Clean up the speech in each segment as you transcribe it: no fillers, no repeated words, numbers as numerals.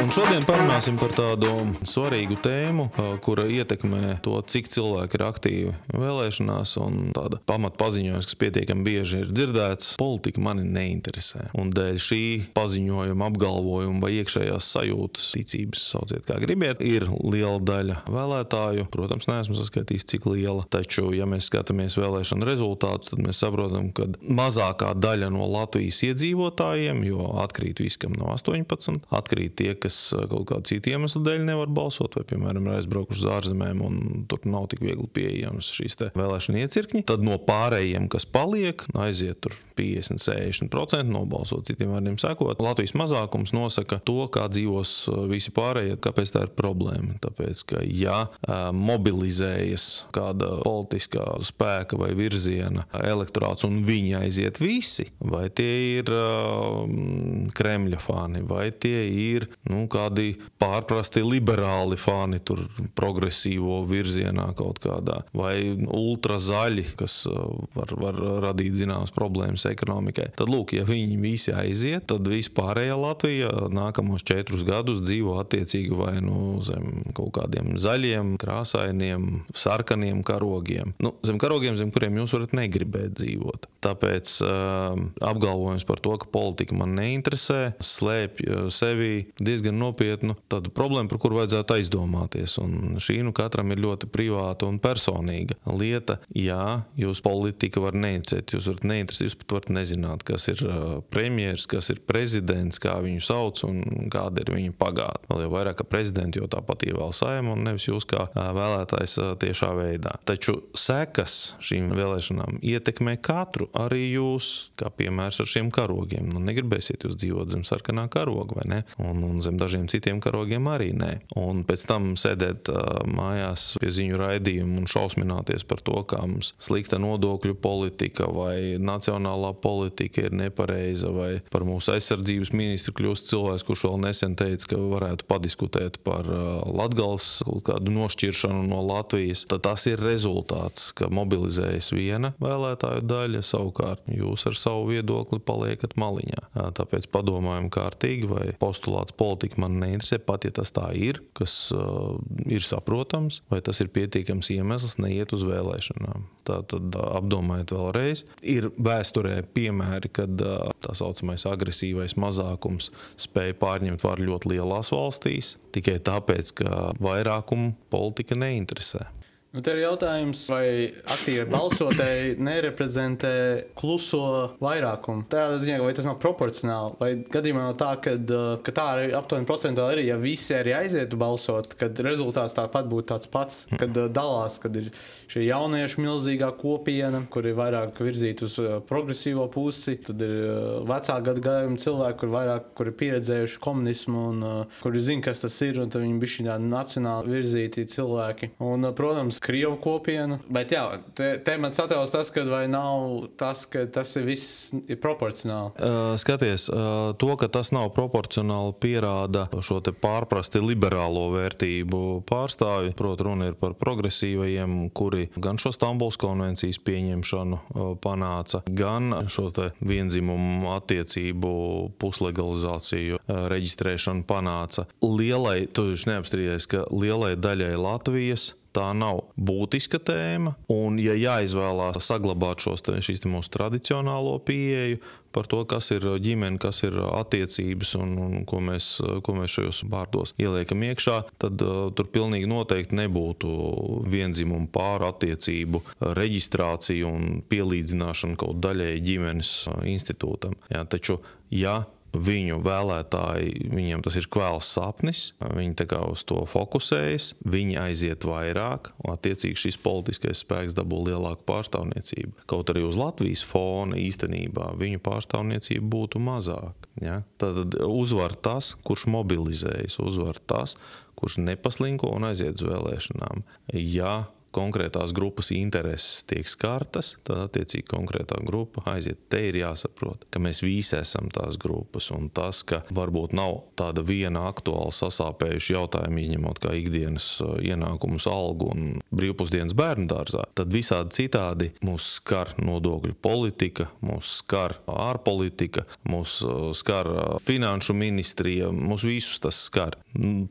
Un šodien parunāsim par tādu svarīgu tēmu, kura ietekmē to, cik cilvēki ir aktīvi vēlēšanās, un tāda pamatpaziņojums, kas pietiekami bieži ir dzirdēts: politika mani neinteresē. Un dēļ šī paziņojuma, apgalvojuma vai iekšējās sajūtas, ticības, sauciet kā gribiet, ir liela daļa vēlētāju. Protams, neesmu saskaitījis, cik liela, taču, ja mēs skatāmies vēlēšanu rezultātus, tad mēs saprotam, ka mazākā daļa no Latvijas iedzīvotājiem, jo atkrīt viss, kam nav 18, atkrīt tie, kas kaut kādu citu iemeslu dēļ nevar balsot, vai, piemēram, ir aizbraukuši uz ārzemēm un tur nav tik viegli pieejams šīs te vēlēšana iecirkņi. Tad no pārējiem, kas paliek, aiziet tur 50–60% nobalsot, citiem vārdiem sakot. Latvijas mazākums nosaka to, kā dzīvos visi pārējie. Kāpēc tā ir problēma? Tāpēc, ka ja mobilizējas kāda politiskā spēka vai virziena elektorāts un viņi aiziet visi, vai tie ir Kremļa fani, vai tie ir kādi pārprasti liberāli fani, tur progresīvo virzienā kaut kādā, vai ultrazaļi, kas var radīt zināmas problēmas ekonomikai. Tad, lūk, ja viņi visi aiziet, tad vispārējā Latvija nākamos 4 gadus dzīvo attiecīgi vai zem kaut kādiem zaļiem, krāsainiem, sarkaniem karogiem. Zem karogiem, zem kuriem jūs varat negribēt dzīvot. Tāpēc apgalvojums par to, ka politika man neinteresē, slēpj sevi diezgan nopietnu tādu problēmu, par kuru vajadzētu aizdomāties. Un šī katram ir ļoti privāta un personīga lieta. Jā, jūs politika var neinteresēt, jūs varat neinteresēt, jūs pat varat nezināt, kas ir premjers, kas ir prezidents, kā viņu sauc un kāda ir viņa pagātne. Vēl jau vairāk, ka prezidenti, jo tāpat ievēl Saeimu un nevis jūs kā vēlētājs tiešā veidā. Taču sekas šīm vēlēšanām ietekmē katru, arī jūs, kā piemērs ar šiem karogiem. Negribēsiet jūs dzīvot zem sarkanā karoga, vai ne? Un zem dažiem citiem karogiem arī nē. Un pēc tam sēdēt mājās pie ziņu raidījumu un šausmināties par to, kā mums slikta nodokļu politika vai nacionālā politika ir nepareiza, vai par mūsu aizsardzības ministru kļūst cilvēks, kurš vēl nesen teica, ka varētu padiskutēt par Latgales kaut kādu nošķiršanu no Latvijas. Tad tas ir rezultāts, ka mobilizējas viena vēlētāju daļa, savukārt jūs ar savu viedokli paliekat maliņā. Tāpēc padomājam kārtīgi, vai postulāts politika man neinteresē, pat ja tas tā ir, kas ir saprotams, vai tas ir pietiekams iemesls neiet uz vēlēšanām. Tātad apdomājiet vēlreiz. Ir vēsturē piemēri, kad tā saucamais agresīvais mazākums spēja pārņemt varu ļoti lielās valstīs, tikai tāpēc, ka vairākumu politika neinteresē. Te ir jautājums, vai aktīvi balsotēji nereprezentē kluso vairākumu. Tādā ziņā, vai tas nav proporcionāli, vai gadījumā nav tā, ka tā arī aptuveni procentuāli arī, ja visi arī aizietu balsot, kad rezultāts tāpat būtu tāds pats, kad dalās, kad ir šie jauniešu milzīgā kopiena, kur ir vairāk virzīt uz progresīvo pusi, tad ir vecā gadagājuma cilvēki, kur ir pieredzējuši komunismu un kuri zina, kas tas ir, un tad viņi bišķi nacionāli virzīti cilvēki. Un, protams, Krievu kopiena. Bet jā, te man satrauc tas, ka vai nav tas, ka tas ir viss ir proporcionāli. Skaties, to, ka tas nav proporcionāli, pierāda šo te pārprasti liberālo vērtību pārstāvi. Proti, runa ir par progresīvajiem, kuri gan šo Stambulas konvencijas pieņemšanu panāca, gan šo te viendzimumu attiecību puslegalizāciju reģistrēšanu panāca. Tu neapstrīdies, ka lielai daļai Latvijas tā nav būtiska tēma, un ja jāizvēlās saglabāt šīs mūsu tradicionālo pieeju par to, kas ir ģimene, kas ir attiecības un ko mēs šajos vārdos ieliekam iekšā, tad tur pilnīgi noteikti nebūtu viendzimumu pāru attiecību reģistrācija un pielīdzināšana kaut daļai ģimenes institūtam. Jā, taču, ja viņu vēlētāji, viņiem tas ir kvēls sapnis, viņi tā kā uz to fokusējas, viņi aiziet vairāk, un attiecīgi šis politiskais spēks dabū lielāku pārstāvniecību. Kaut arī uz Latvijas fona īstenībā viņu pārstāvniecība būtu mazāk. Ja? Tad uzvar tas, kurš mobilizējas, uzvar tas, kurš nepaslinko un aiziet uz vēlēšanām. Ja konkrētās grupas intereses tiek skartas, tad attiecīgi konkrētā grupa aiziet. Te ir jāsaprot, ka mēs visi esam tās grupas, un tas, ka varbūt nav tāda viena aktuāla sasāpējuša jautājuma, izņemot kā ikdienas ienākumus, algu un brīvpusdienas bērnu dārzā, tad visādi citādi mūs skar nodokļu politika, mūs skar ārpolitika, mūs skar finanšu ministrija, mūs visus tas skar.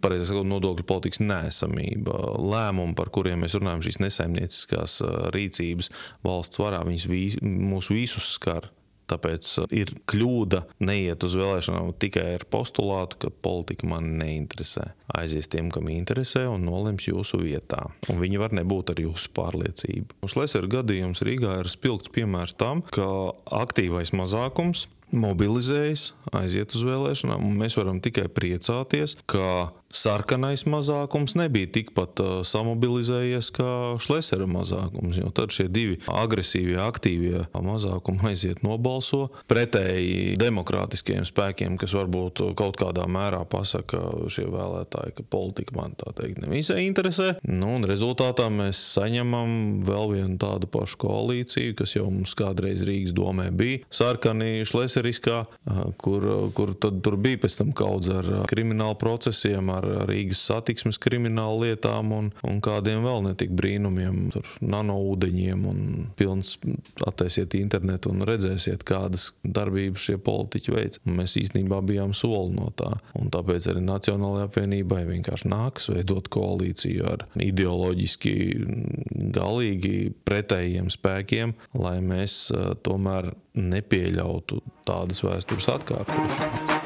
Pareizi sakot, nodokļu politikas neesamība, lēmumi, par kuriem mēs runājam, šīs nesaimnieciskās rīcības valsts varā, viņas mūs visus skar. Tāpēc ir kļūda neiet uz vēlēšanām tikai ar postulātu, ka politika mani neinteresē. Aizies tiem, kam interesē, un nolems jūsu vietā. Un viņi var nebūt ar jūsu pārliecību. Šlesera gadījums Rīgā ir spilgts piemērs tam, ka aktīvais mazākums mobilizējas, aiziet uz vēlēšanām, un mēs varam tikai priecāties, ka sarkanais mazākums nebija tikpat samobilizējies kā Šlesera mazākums, jo tad šie divi agresīvie, aktīvie mazākumi aiziet nobalso pretēji demokrātiskajiem spēkiem, kas varbūt kaut kādā mērā pasaka šie vēlētāji, ka politika man tā teikt nevisai interesē. Un rezultātā mēs saņemam vēl vienu tādu pašu koalīciju, kas jau mums kādreiz Rīgas domē bija sarkani šleseriskā, kur tad tur bija pēc tam kaudz ar kriminālu procesiem, ar Rīgas satiksmes kriminālu lietām un kādiem vēl netik brīnumiem, tur nanoūdeņiem un pilns attaisiet internetu un redzēsiet, kādas darbības šie politiķi veic. Un mēs īstenībā bijām soli no tā. Un tāpēc arī Nacionālajai apvienībai vienkārši nākas veidot koalīciju ar ideoloģiski galīgi pretējiem spēkiem, lai mēs tomēr nepieļautu tādas vēstures atkārtošanu.